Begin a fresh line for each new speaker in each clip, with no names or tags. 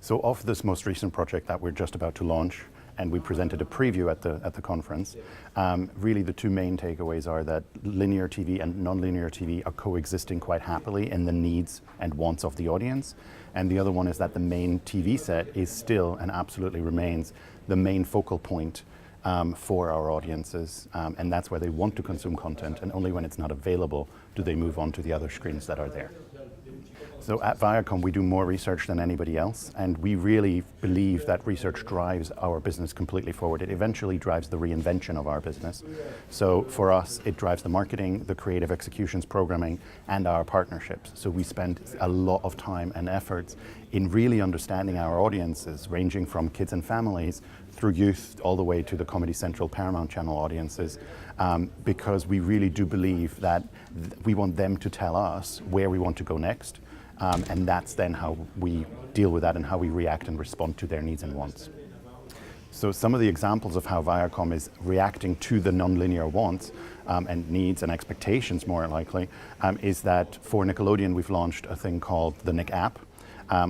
So of this most recent project that we're just about to launch, and we presented a preview at the conference, really the two main takeaways are that linear TV and non-linear TV are coexisting quite happily in the needs and wants of the audience. And the other one is that the main TV set is still and absolutely remains the main focal point for our audiences, and that's where they want to consume content, and only when it's not available do they move on to the other screens that are there. So at Viacom, we do more research than anybody else, and we really believe that research drives our business completely forward. It eventually drives the reinvention of our business. So for us, it drives the marketing, the creative executions, programming, and our partnerships. So we spend a lot of time and efforts in really understanding our audiences, ranging from kids and families through youth all the way to the Comedy Central Paramount Channel audiences, because we really do believe that we want them to tell us where we want to go next. And that's then how we deal with that and how we react and respond to their needs and wants. So some of the examples of how Viacom is reacting to the nonlinear wants and needs and expectations, more likely, is that for Nickelodeon we've launched a thing called the Nick app,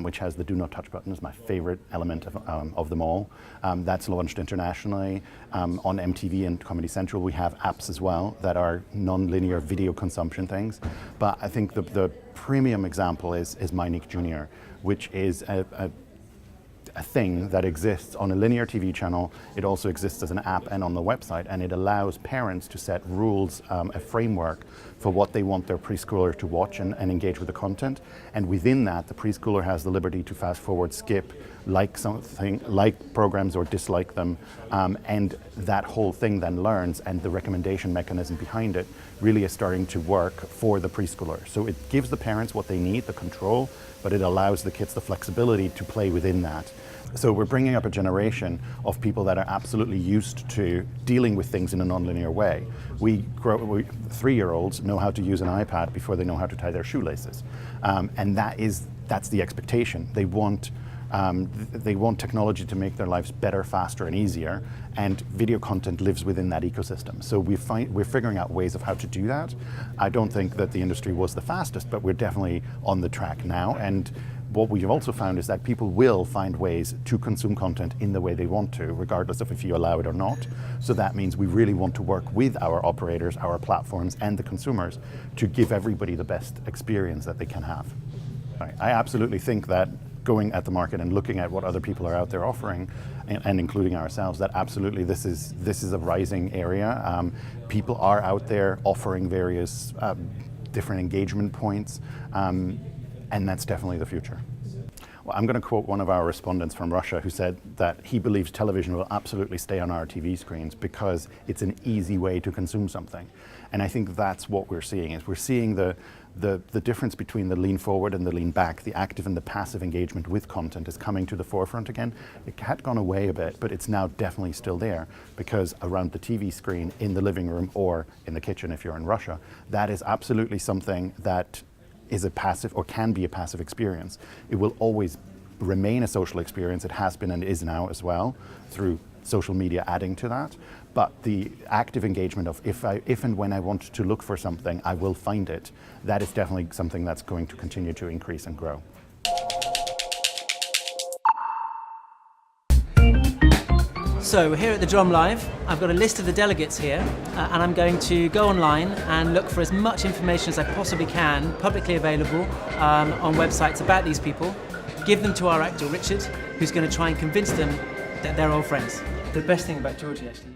which has the Do Not Touch button. It's my favorite element of them all. That's launched internationally. On MTV and Comedy Central we have apps as well that are non-linear video consumption things. But I think the premium example is My Nick Jr., which is a thing that exists on a linear TV channel. It also exists as an app and on the website, and it allows parents to set rules, a framework for what they want their preschooler to watch and engage with the content. And within that, the preschooler has the liberty to fast forward, skip, like something, like programs or dislike them, and that whole thing then learns, and the recommendation mechanism behind it really is starting to work for the preschooler. So it gives the parents what they need, the control, but it allows the kids the flexibility to play within that. So we're bringing up a generation of people that are absolutely used to dealing with things in a nonlinear way. 3-year-olds know how to use an iPad before they know how to tie their shoelaces. And that's the expectation. They want technology to make their lives better, faster, and easier, and video content lives within that ecosystem. So we're figuring out ways of how to do that. I don't think that the industry was the fastest, but we're definitely on the track now. And what we've also found is that people will find ways to consume content in the way they want to, regardless of if you allow it or not. So that means we really want to work with our operators, our platforms, and the consumers to give everybody the best experience that they can have. I absolutely think that going at the market and looking at what other people are out there offering, and including ourselves, that absolutely this is a rising area. People are out there offering various different engagement points, and that's definitely the future. Well, I'm going to quote one of our respondents from Russia who said that he believes television will absolutely stay on our TV screens because it's an easy way to consume something. And I think that's what we're seeing, is we're seeing the difference between the lean forward and the lean back, the active and the passive engagement with content is coming to the forefront again. It had gone away a bit, but it's now definitely still there, because around the TV screen, in the living room, or in the kitchen if you're in Russia, that is absolutely something that is a passive, or can be a passive experience. It will always remain a social experience. It has been and is now as well, through social media adding to that. But the active engagement of if and when I want to look for something, I will find it, that is definitely something that's going to continue to increase and grow.
So here at the Drum Live, I've got a list of the delegates here, and I'm going to go online and look for as much information as I possibly can, publicly available on websites about these people, give them to our actor Richard, who's going to try and convince them that they're all friends. The best thing about Georgie, actually,